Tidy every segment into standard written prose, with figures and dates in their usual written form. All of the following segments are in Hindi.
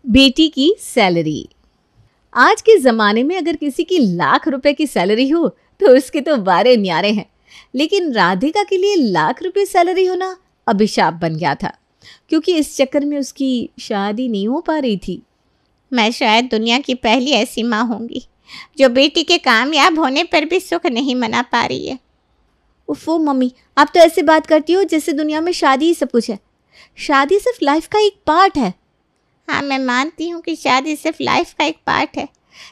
बेटी की सैलरी। आज के ज़माने में अगर किसी की लाख रुपए की सैलरी हो तो उसके तो बारे न्यारे हैं, लेकिन राधिका के लिए लाख रुपए सैलरी होना अभिशाप बन गया था, क्योंकि इस चक्कर में उसकी शादी नहीं हो पा रही थी। मैं शायद दुनिया की पहली ऐसी माँ होंगी जो बेटी के कामयाब होने पर भी सुख नहीं मना पा रही है। उफ़ो मम्मी, आप तो ऐसे बात करती हो जैसे दुनिया में शादी ही सब कुछ है। शादी सिर्फ लाइफ का एक पार्ट है। हाँ, मैं मानती हूँ कि शादी सिर्फ लाइफ का एक पार्ट है,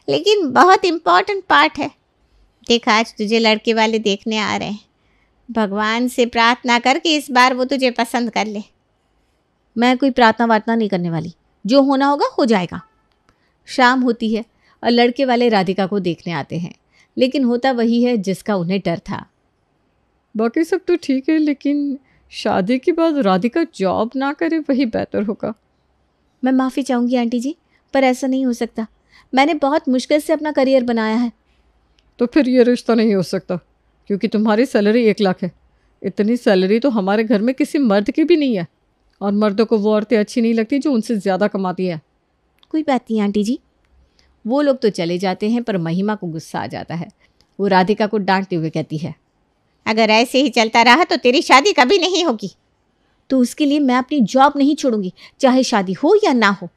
लेकिन बहुत इम्पॉर्टेंट पार्ट है। देख, आज तुझे लड़के वाले देखने आ रहे हैं। भगवान से प्रार्थना कर कि इस बार वो तुझे पसंद कर ले। मैं कोई प्रार्थना वार्थना नहीं करने वाली, जो होना होगा हो जाएगा। शाम होती है और लड़के वाले राधिका को देखने आते हैं, लेकिन होता वही है जिसका उन्हें डर था। बाकी सब तो ठीक है, लेकिन शादी के बाद राधिका जॉब ना करे वही बेहतर होगा। मैं माफ़ी चाहूँगी आंटी जी, पर ऐसा नहीं हो सकता। मैंने बहुत मुश्किल से अपना करियर बनाया है। तो फिर ये रिश्ता नहीं हो सकता, क्योंकि तुम्हारी सैलरी 1 लाख है। इतनी सैलरी तो हमारे घर में किसी मर्द की भी नहीं है, और मर्दों को वो औरतें अच्छी नहीं लगती जो उनसे ज़्यादा कमाती है। कोई बात नहीं आंटी जी। वो लोग तो चले जाते हैं, पर महिमा को गुस्सा आ जाता है। वो राधिका को डांटते हुए कहती है, अगर ऐसे ही चलता रहा तो तेरी शादी कभी नहीं होगी। तो उसके लिए मैं अपनी जॉब नहीं छोड़ूंगी, चाहे शादी हो या ना हो।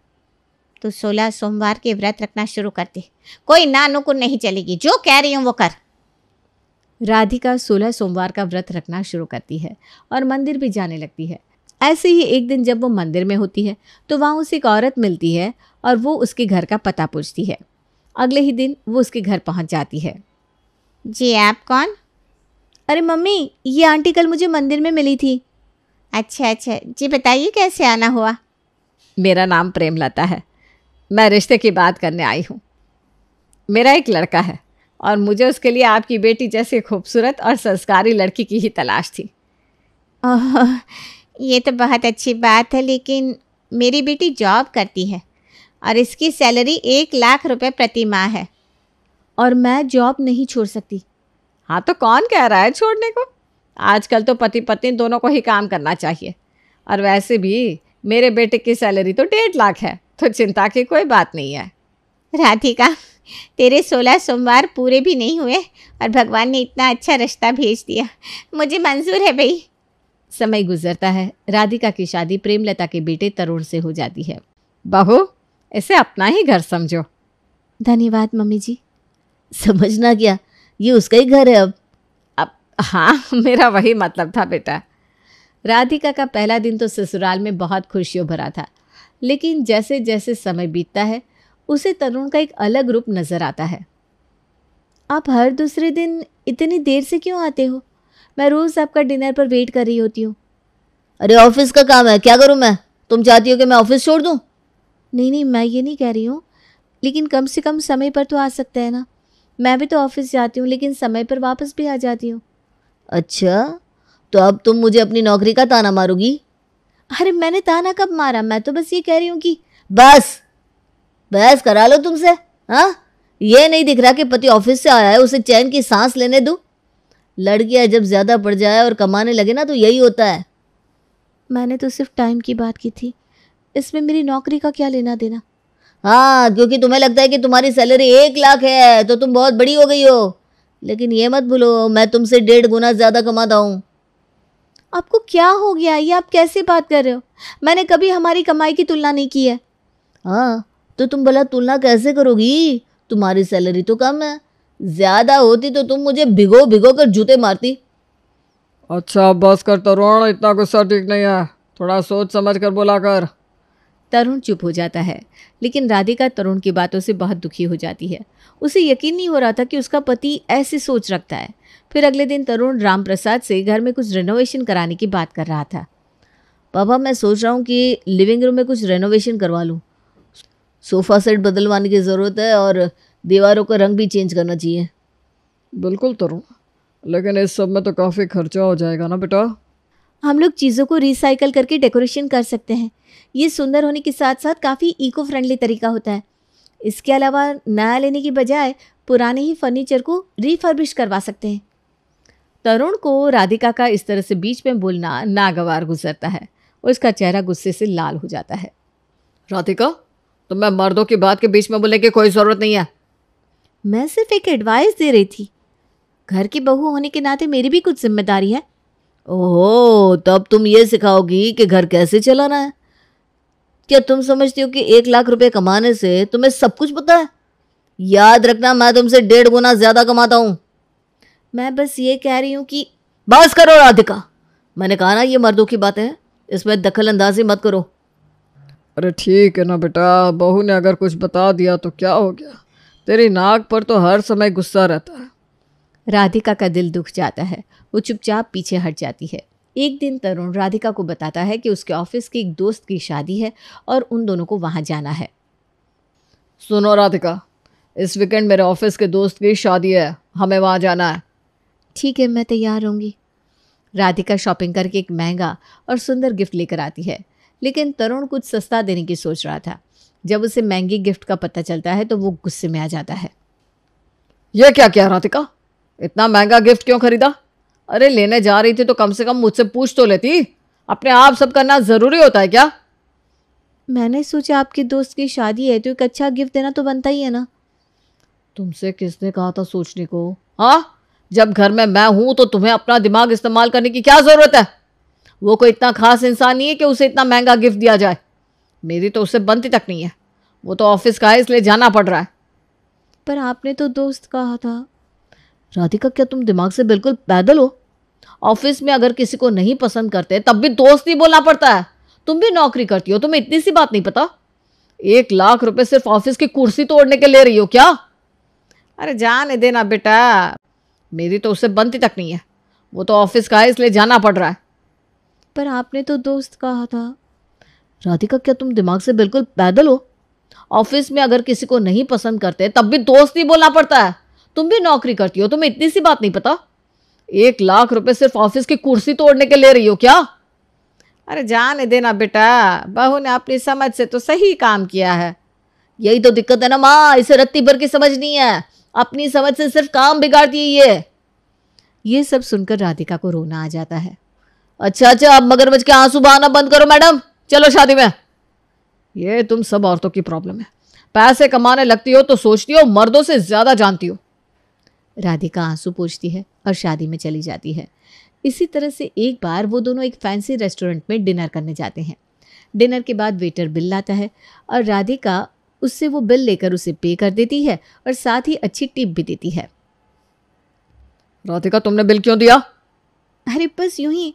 तो 16 सोमवार के व्रत रखना शुरू कर दे। कोई ना नुकुर नहीं चलेगी, जो कह रही हूँ वो कर। राधिका 16 सोमवार का व्रत रखना शुरू करती है और मंदिर भी जाने लगती है। ऐसे ही एक दिन जब वो मंदिर में होती है तो वहाँ उसे एक औरत मिलती है और वो उसके घर का पता पूछती है। अगले ही दिन वो उसके घर पहुँच जाती है। जी, आप कौन? अरे मम्मी, ये आंटी कल मुझे मंदिर में मिली थी। अच्छा, जी बताइए कैसे आना हुआ? मेरा नाम प्रेमलता है। मैं रिश्ते की बात करने आई हूँ। मेरा एक लड़का है और मुझे उसके लिए आपकी बेटी जैसी खूबसूरत और संस्कारी लड़की की ही तलाश थी। ओह, ये तो बहुत अच्छी बात है, लेकिन मेरी बेटी जॉब करती है और इसकी सैलरी 1 लाख रुपए प्रति माह है। और मैं जॉब नहीं छोड़ सकती। हाँ, तो कौन कह रहा है छोड़ने को? आजकल तो पति पत्नी दोनों को ही काम करना चाहिए। और वैसे भी मेरे बेटे की सैलरी तो 1.5 लाख है, तो चिंता की कोई बात नहीं है। राधिका, तेरे 16 सोमवार पूरे भी नहीं हुए और भगवान ने इतना अच्छा रिश्ता भेज दिया। मुझे मंजूर है भाई। समय गुजरता है। राधिका की शादी प्रेमलता के बेटे तरुण से हो जाती है। बहू, इसे अपना ही घर समझो। धन्यवाद मम्मी जी। समझना क्या, ये उसका ही घर है अब। हाँ, मेरा वही मतलब था बेटा। राधिका का पहला दिन तो ससुराल में बहुत खुशियों भरा था, लेकिन जैसे जैसे समय बीतता है उसे तरुण का एक अलग रूप नजर आता है। आप हर दूसरे दिन इतनी देर से क्यों आते हो? मैं रोज़ आपका डिनर पर वेट कर रही होती हूँ। अरे ऑफिस का काम है, क्या करूँ मैं? तुम चाहती हो कि मैं ऑफिस छोड़ दूँ? नहीं, मैं ये नहीं कह रही हूँ, लेकिन कम से कम समय पर तो आ सकता है ना। मैं भी तो ऑफिस जाती हूँ, लेकिन समय पर वापस भी आ जाती हूँ। अच्छा, तो अब तुम मुझे अपनी नौकरी का ताना मारोगी? अरे मैंने ताना कब मारा? मैं तो बस ये कह रही हूँ कि बस करा लो तुमसे। हाँ, ये नहीं दिख रहा कि पति ऑफिस से आया है, उसे चैन की सांस लेने दो। लड़कियां जब ज़्यादा पड़ जाए और कमाने लगे ना तो यही होता है। मैंने तो सिर्फ टाइम की बात की थी, इसमें मेरी नौकरी का क्या लेना देना? हाँ, क्योंकि तुम्हें लगता है कि तुम्हारी सैलरी 1 लाख है तो तुम बहुत बड़ी हो गई हो, लेकिन ये मत भूलो मैं तुमसे 1.5 गुना ज़्यादा कमाता हूँ। आपको क्या हो गया? ये आप कैसे बात कर रहे हो? मैंने कभी हमारी कमाई की तुलना नहीं की है। हाँ, तो तुम भला तुलना कैसे करोगी? तुम्हारी सैलरी तो कम है, ज़्यादा होती तो तुम मुझे भिगो भिगो कर जूते मारती। अच्छा, बस कर तरुण, इतना गुस्सा ठीक नहीं है। थोड़ा सोच समझ कर बोला कर। तरुण चुप हो जाता है, लेकिन राधिका तरुण की बातों से बहुत दुखी हो जाती है। उसे यकीन नहीं हो रहा था कि उसका पति ऐसी सोच रखता है। फिर अगले दिन तरुण राम प्रसाद से घर में कुछ रेनोवेशन कराने की बात कर रहा था। पापा, मैं सोच रहा हूँ कि लिविंग रूम में कुछ रेनोवेशन करवा लूँ। सोफ़ा सेट बदलवाने की ज़रूरत है और दीवारों का रंग भी चेंज करना चाहिए। बिल्कुल तरुण, लेकिन इस सब में तो काफ़ी खर्चा हो जाएगा ना बेटा। हम लोग चीज़ों को रिसाइकल करके डेकोरेशन कर सकते हैं। ये सुंदर होने के साथ साथ काफ़ी इको फ्रेंडली तरीका होता है। इसके अलावा नया लेने की बजाय पुराने ही फर्नीचर को रिफर्बिश करवा सकते हैं। तरुण को राधिका का इस तरह से बीच में बोलना नागवार गुजरता है और उसका चेहरा गुस्से से लाल हो जाता है। राधिका, तो मैं मर्दों की बात के बीच में बोलने की कोई ज़रूरत नहीं है। मैं सिर्फ एक एडवाइस दे रही थी। घर की बहू होने के नाते मेरी भी कुछ जिम्मेदारी है। ओहो, तब तुम ये सिखाओगी कि घर कैसे चलाना है। क्या तुम समझती हो कि 1 लाख रुपए कमाने से तुम्हें सब कुछ पता है? याद रखना, मैं तुमसे 1.5 गुना ज्यादा कमाता हूँ। मैं बस ये कह रही हूँ कि बस करो राधिका, मैंने कहा ना ये मर्दों की बातें हैं, इसमें दखल अंदाजी मत करो। अरे ठीक है ना बेटा, बहू ने अगर कुछ बता दिया तो क्या हो गया, तेरी नाक पर तो हर समय गुस्सा रहता है। राधिका का दिल दुख जाता है। वो चुपचाप पीछे हट जाती है। एक दिन तरुण राधिका को बताता है कि उसके ऑफिस की एक दोस्त की शादी है और उन दोनों को वहाँ जाना है। सुनो राधिका, इस वीकेंड मेरे ऑफिस के दोस्त की शादी है, हमें वहाँ जाना है। ठीक है, मैं तैयार होंगी। राधिका शॉपिंग करके एक महंगा और सुंदर गिफ्ट लेकर आती है, लेकिन तरुण कुछ सस्ता देने की सोच रहा था। जब उसे महंगी गिफ्ट का पता चलता है तो वो गुस्से में आ जाता है। यह क्या किया राधिका, इतना महंगा गिफ्ट क्यों खरीदा? अरे लेने जा रही थी तो कम से कम मुझसे पूछ तो लेती। अपने आप सब करना ज़रूरी होता है क्या? मैंने सोचा आपके दोस्त की शादी है तो एक अच्छा गिफ्ट देना तो बनता ही है ना। तुमसे किसने कहा था सोचने को? हाँ, जब घर में मैं हूं तो तुम्हें अपना दिमाग इस्तेमाल करने की क्या ज़रूरत है? वो कोई इतना खास इंसान नहीं है कि उसे इतना महंगा गिफ्ट दिया जाए। मेरी तो उससे बनती तक नहीं है। वो तो ऑफिस का है, इसलिए जाना पड़ रहा है। पर आपने तो दोस्त कहा था। राधिका, क्या तुम दिमाग से बिल्कुल पैदल हो? ऑफिस में अगर किसी को नहीं पसंद करते तब भी दोस्त ही बोलना पड़ता है। तुम भी नौकरी करती हो, तुम्हें इतनी सी बात नहीं पता? 1 लाख रुपए सिर्फ ऑफिस की कुर्सी तोड़ने के ले रही हो क्या? अरे जाने देना बेटा, मेरी तो उससे बनती तक नहीं है। वो तो ऑफिस का है, इसलिए जाना पड़ रहा है। पर आपने तो दोस्त कहा था। राधिका, क्या तुम दिमाग से बिल्कुल पैदल हो? ऑफिस में अगर किसी को नहीं पसंद करते तब भी दोस्त ही बोलना पड़ता है। तुम भी नौकरी करती हो, तुम्हें इतनी सी बात नहीं पता? 1 लाख रुपए सिर्फ ऑफिस की कुर्सी तोड़ने के ले रही हो क्या? अरे जाने देना बेटा, बहू ने अपनी समझ से तो सही काम किया है। यही तो दिक्कत है ना माँ, इसे रत्ती भर की समझ नहीं है। अपनी समझ से सिर्फ काम बिगाड़ती है ये सब सुनकर राधिका को रोना आ जाता है। अच्छा, अब मगरमच्छ के आंसू बहाना बंद करो मैडम, चलो शादी में। ये तुम सब औरतों की प्रॉब्लम है। पैसे कमाने लगती हो तो सोचती हो मर्दों से ज्यादा जानती हो। राधिका आंसू पोंछती है और शादी में चली जाती है। इसी तरह से एक बार वो दोनों एक फैंसी रेस्टोरेंट में डिनर करने जाते हैं। डिनर के बाद वेटर बिल लाता है और राधिका उससे वो बिल लेकर उसे पे कर देती है और साथ ही अच्छी टिप भी देती है। राधिका, तुमने बिल क्यों दिया? अरे बस यूं ही,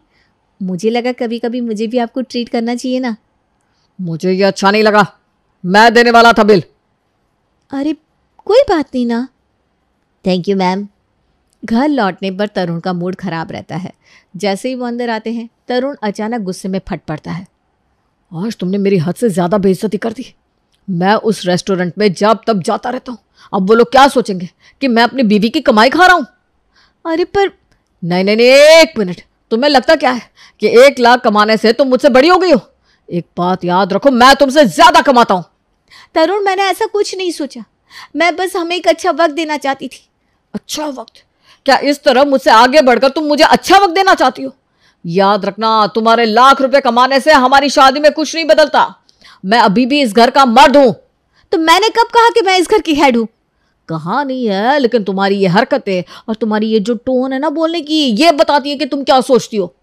मुझे लगा कभी कभी मुझे भी आपको ट्रीट करना चाहिए ना। मुझे ये अच्छा नहीं लगा, मैं देने वाला था बिल। अरे कोई बात नहीं ना। Thank you ma'am. घर लौटने पर तरुण का मूड खराब रहता है। जैसे ही वो अंदर आते हैं तरुण अचानक गुस्से में फट पड़ता है। आज तुमने मेरी हद से ज्यादा बेइज्जती कर दी। मैं उस रेस्टोरेंट में जब तब जाता रहता हूँ, अब वो लोग क्या सोचेंगे कि मैं अपनी बीवी की कमाई खा रहा हूँ? अरे पर नहीं, एक मिनट, तुम्हें लगता क्या है कि 1 लाख कमाने से तुम मुझसे बड़ी हो गई हो? एक बात याद रखो, मैं तुमसे ज्यादा कमाता हूँ। तरुण, मैंने ऐसा कुछ नहीं सोचा। मैं बस हमें एक अच्छा वक्त देना चाहती थी। अच्छा वक्त? क्या इस तरह मुझसे आगे बढ़कर तुम मुझे अच्छा वक्त देना चाहती हो? याद रखना, तुम्हारे 1 लाख रुपए कमाने से हमारी शादी में कुछ नहीं बदलता। मैं अभी भी इस घर का मर्द हूं। तो मैंने कब कहा कि मैं इस घर की हेड हूं? कहा नहीं है, लेकिन तुम्हारी ये हरकतें और तुम्हारी ये जो टोन है ना बोलने की, ये बताती है कि तुम क्या सोचती हो।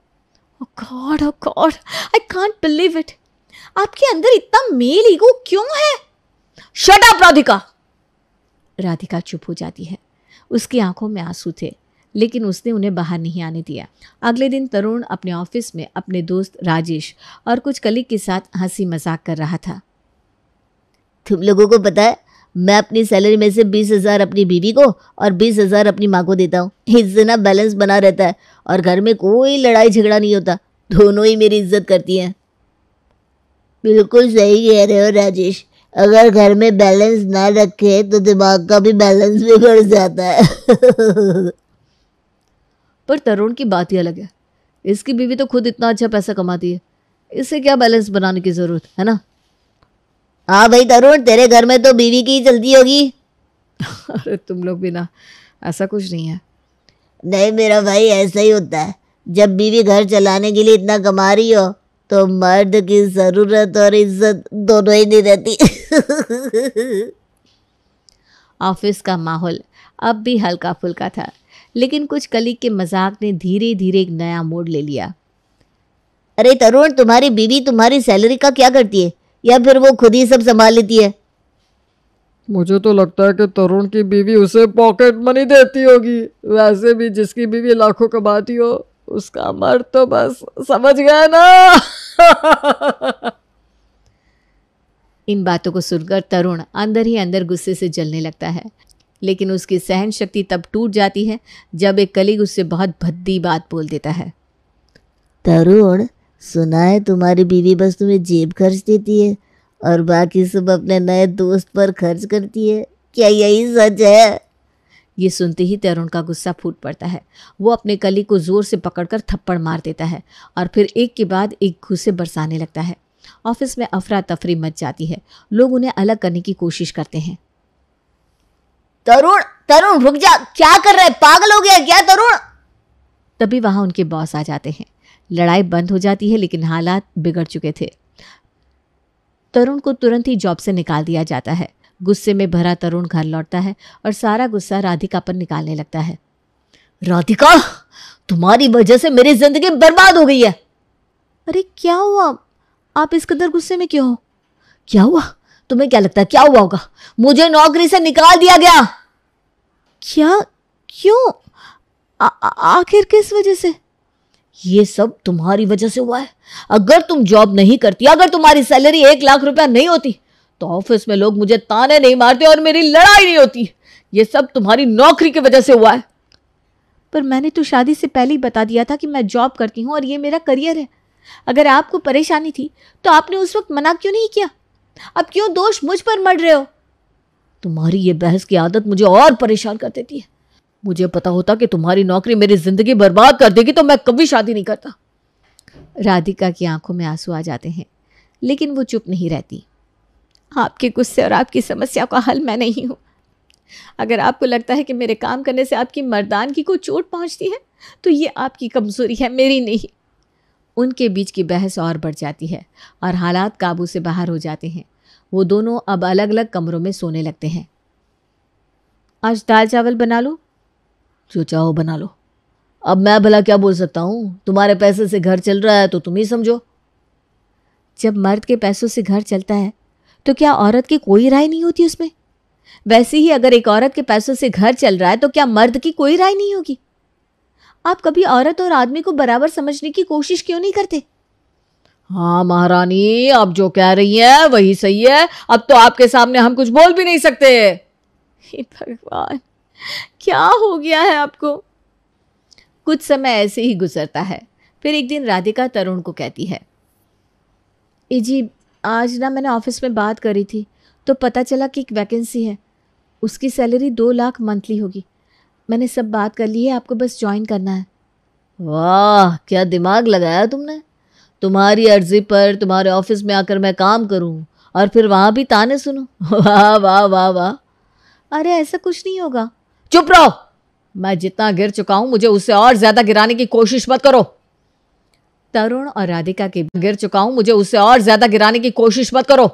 God, I can't believe it. आपके अंदर इतना मेल ईगो क्यों है? Shut up Radhika. राधिका चुप हो जाती है। उसकी आंखों में आंसू थे, लेकिन उसने उन्हें बाहर नहीं आने दिया। अगले दिन तरुण अपने ऑफिस में अपने दोस्त राजेश और कुछ कलीग के साथ हंसी मजाक कर रहा था। तुम लोगों को पता है, मैं अपनी सैलरी में से 20,000 अपनी बीवी को और 20,000 अपनी माँ को देता हूँ। इससे ना बैलेंस बना रहता है और घर में कोई लड़ाई झगड़ा नहीं होता। दोनों ही मेरी इज्जत करती हैं। बिल्कुल सही कह रहे हो राजेश, अगर घर में बैलेंस ना रखे तो दिमाग का भी बैलेंस बिगड़ जाता है। पर तरुण की बात ही अलग है। इसकी बीवी तो खुद इतना अच्छा पैसा कमाती है, इससे क्या बैलेंस बनाने की जरूरत है ना? हाँ भाई तरुण, तेरे घर में तो बीवी की ही चलती होगी। अरे तुम लोग भी ना, ऐसा कुछ नहीं है। नहीं मेरा भाई, ऐसा ही होता है। जब बीवी घर चलाने के लिए इतना कमा रही हो तो मर्द की जरूरत और इज्जत दोनों ही नहीं रहती। ऑफिस का माहौल अब भी हल्का फुल्का था, लेकिन कुछ कलीग के मजाक ने धीरे धीरे एक नया मोड़ ले लिया। अरे तरुण, तुम्हारी बीवी तुम्हारी सैलरी का क्या करती है, या फिर वो खुद ही सब संभाल लेती है? मुझे तो लगता है कि तरुण की बीवी उसे पॉकेट मनी देती होगी। वैसे भी जिसकी बीवी लाखों कमाती हो, उसका मर्द तो बस समझ गया ना। इन बातों को सुनकर तरुण अंदर ही अंदर गुस्से से जलने लगता है, लेकिन उसकी सहन शक्ति तब टूट जाती है जब एक कलीग उससे बहुत भद्दी बात बोल देता है। तरुण, सुना है तुम्हारी बीवी बस तुम्हें जेब खर्च देती है और बाकी सब अपने नए दोस्त पर खर्च करती है, क्या यही सच है? ये सुनते ही तरुण का गुस्सा फूट पड़ता है। वो अपने कलीग को जोर से पकड़कर थप्पड़ मार देता है और फिर एक के बाद एक घूंसे बरसाने लगता है। ऑफिस में अफरा तफरी मच जाती है। लोग उन्हें अलग करने की कोशिश करते हैं। तरुण, तरुण रुक जा, क्या कर रहा है, पागल हो गया क्या तरुण? तभी वहां उनके बॉस आ जाते हैं। लड़ाई बंद हो जाती है, लेकिन हालात बिगड़ चुके थे। तरुण को तुरंत ही जॉब से निकाल दिया जाता है। गुस्से में भरा तरुण घर लौटता है और सारा गुस्सा राधिका पर निकालने लगता है। राधिका, तुम्हारी वजह से मेरी जिंदगी बर्बाद हो गई है। अरे क्या हुआ, आप इस कदर गुस्से में क्यों हो? क्या हुआ? तुम्हें क्या लगता है क्या हुआ होगा? मुझे नौकरी से निकाल दिया गया। क्या? क्यों? आखिर किस वजह से? ये सब तुम्हारी वजह से हुआ है। अगर तुम जॉब नहीं करती, अगर तुम्हारी सैलरी 1 लाख रुपया नहीं होती, तो ऑफिस में लोग मुझे ताने नहीं मारते और मेरी लड़ाई नहीं होती। ये सब तुम्हारी नौकरी की वजह से हुआ है। पर मैंने तो शादी से पहले ही बता दिया था कि मैं जॉब करती हूँ और ये मेरा करियर है। अगर आपको परेशानी थी तो आपने उस वक्त मना क्यों नहीं किया? अब क्यों दोष मुझ पर मढ़ रहे हो? तुम्हारी ये बहस की आदत मुझे और परेशान कर देती है। मुझे पता होता कि तुम्हारी नौकरी मेरी जिंदगी बर्बाद कर देगी तो मैं कभी शादी नहीं करता। राधिका की आंखों में आंसू आ जाते हैं, लेकिन वो चुप नहीं रहती। आपके गुस्से और आपकी समस्या का हल मैं नहीं हूँ। अगर आपको लगता है कि मेरे काम करने से आपकी मर्दानगी को चोट पहुँचती है, तो ये आपकी कमजोरी है, मेरी नहीं। उनके बीच की बहस और बढ़ जाती है और हालात काबू से बाहर हो जाते हैं। वो दोनों अब अलग अलग कमरों में सोने लगते हैं। आज दाल चावल बना लो। जो चाहो बना लो। अब मैं भला क्या बोल सकता हूँ? तुम्हारे पैसे से घर चल रहा है तो तुम ही समझो। जब मर्द के पैसों से घर चलता है तो क्या औरत की कोई राय नहीं होती उसमें? वैसे ही अगर एक औरत के पैसों से घर चल रहा है तो क्या मर्द की कोई राय नहीं होगी? आप कभी औरत और आदमी को बराबर समझने की कोशिश क्यों नहीं करते? हाँ महारानी, आप जो कह रही हैं वही सही है। अब तो आपके सामने हम कुछ बोल भी नहीं सकते। हे भगवान, क्या हो गया है आपको? कुछ समय ऐसे ही गुजरता है। फिर एक दिन राधिका तरुण को कहती है, जी आज ना मैंने ऑफिस में बात करी थी तो पता चला कि एक वैकेंसी है। उसकी सैलरी 2 लाख मंथली होगी। मैंने सब बात कर ली है, आपको बस ज्वाइन करना है। वाह, क्या दिमाग लगाया तुमने। तुम्हारी अर्जी पर तुम्हारे ऑफिस में आकर मैं काम करूं और फिर वहां भी ताने सुनूं। वाह वाह वाह वाह। अरे ऐसा कुछ नहीं होगा। चुप रहो। मैं जितना गिर चुका हूं मुझे उससे और ज्यादा गिराने की कोशिश मत करो। तरुण और राधिका के गिर चुका हूं, मुझे उससे और ज्यादा गिराने की कोशिश मत करो।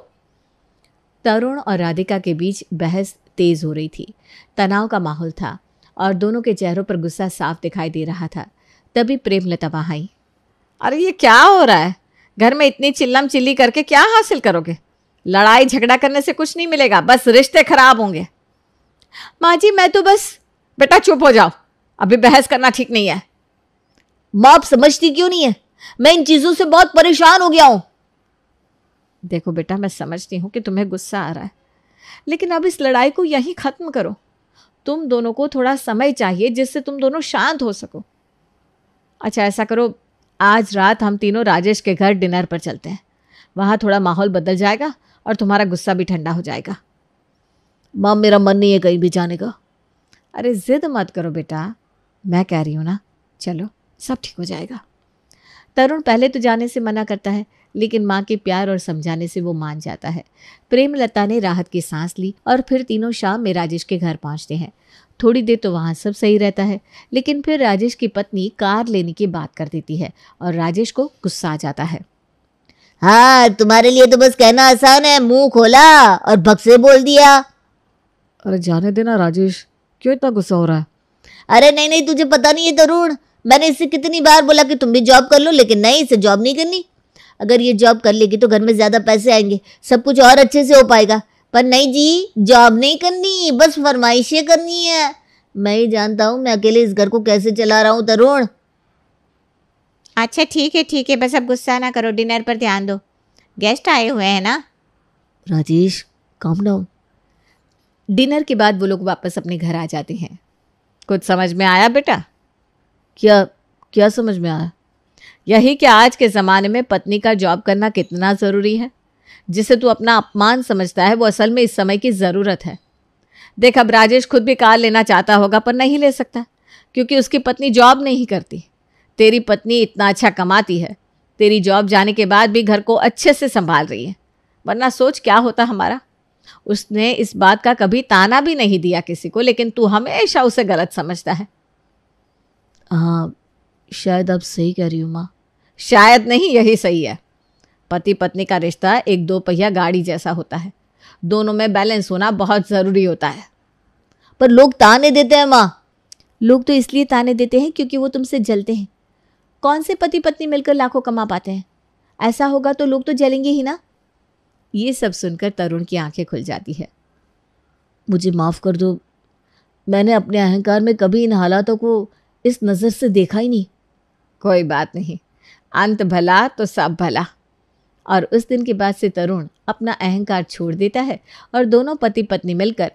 तरुण और राधिका के बीच बहस तेज हो रही थी। तनाव का माहौल था और दोनों के चेहरों पर गुस्सा साफ दिखाई दे रहा था। तभी प्रेमलता वहां आई। अरे ये क्या हो रहा है? घर में इतनी चिल्लम चिल्ली करके क्या हासिल करोगे? लड़ाई झगड़ा करने से कुछ नहीं मिलेगा, बस रिश्ते खराब होंगे। माँ जी मैं तो बस। बेटा चुप हो जाओ, अभी बहस करना ठीक नहीं है। माँ आप समझती क्यों नहीं है? मैं इन चीजों से बहुत परेशान हो गया हूं। देखो बेटा, मैं समझती हूँ कि तुम्हें गुस्सा आ रहा है, लेकिन अब इस लड़ाई को यहीं खत्म करो। तुम दोनों को थोड़ा समय चाहिए जिससे तुम दोनों शांत हो सको। अच्छा ऐसा करो, आज रात हम तीनों राजेश के घर डिनर पर चलते हैं। वहाँ थोड़ा माहौल बदल जाएगा और तुम्हारा गुस्सा भी ठंडा हो जाएगा। माँ मेरा मन नहीं है कहीं भी जाने का। अरे जिद मत करो बेटा, मैं कह रही हूँ ना, चलो सब ठीक हो जाएगा। तरुण पहले तो जाने से मना करता है, लेकिन माँ के प्यार और समझाने से वो मान जाता है। प्रेमलता ने राहत की सांस ली और फिर तीनों शाम में राजेश के घर पहुँचते हैं। थोड़ी देर तो वहाँ सब सही रहता है, लेकिन फिर राजेश की पत्नी कार लेने की बात कर देती है और राजेश को गुस्सा आ जाता है। हाँ, तुम्हारे लिए तो बस कहना आसान है, मुंह खोला और भग से बोल दिया। अरे जाने देना राजेश, क्यों इतना गुस्सा हो रहा है? अरे नहीं नहीं, तुझे पता नहीं है तरुण, मैंने इससे कितनी बार बोला कि तुम भी जॉब कर लो, लेकिन नहीं, इसे जॉब नहीं करनी। अगर ये जॉब कर लेगी तो घर में ज्यादा पैसे आएंगे, सब कुछ और अच्छे से हो पाएगा। पर नहीं जी, जॉब नहीं करनी, बस फरमाइशें करनी है। मैं ही जानता हूँ मैं अकेले इस घर को कैसे चला रहा हूँ तरुण। अच्छा ठीक है, बस अब गुस्सा ना करो, डिनर पर ध्यान दो, गेस्ट आए हुए हैं ना। Rajesh, calm down. डिनर के बाद वो लोग वापस अपने घर आ जाते हैं। कुछ समझ में आया बेटा? क्या क्या समझ में आया? यही कि आज के ज़माने में पत्नी का जॉब करना कितना ज़रूरी है। जिसे तू अपना अपमान समझता है वो असल में इस समय की ज़रूरत है। देख, अब राजेश खुद भी कार लेना चाहता होगा पर नहीं ले सकता क्योंकि उसकी पत्नी जॉब नहीं करती। तेरी पत्नी इतना अच्छा कमाती है, तेरी जॉब जाने के बाद भी घर को अच्छे से संभाल रही है, वरना सोच क्या होता हमारा। उसने इस बात का कभी ताना भी नहीं दिया किसी को, लेकिन तू हमेशा उसे गलत समझता है। हाँ, शायद आप सही कह रही हो माँ। शायद नहीं, यही सही है। पति पत्नी का रिश्ता एक दो पहिया गाड़ी जैसा होता है, दोनों में बैलेंस होना बहुत ज़रूरी होता है। पर लोग ताने देते हैं माँ। लोग तो इसलिए ताने देते हैं क्योंकि वो तुमसे जलते हैं। कौन से पति पत्नी मिलकर लाखों कमा पाते हैं? ऐसा होगा तो लोग तो जलेंगे ही ना। ये सब सुनकर तरुण की आंखें खुल जाती है। मुझे माफ़ कर दो, मैंने अपने अहंकार में कभी इन हालातों को इस नज़र से देखा ही नहीं। कोई बात नहीं, अंत भला तो सब भला। और उस दिन के बाद से तरुण अपना अहंकार छोड़ देता है और दोनों पति पत्नी मिलकर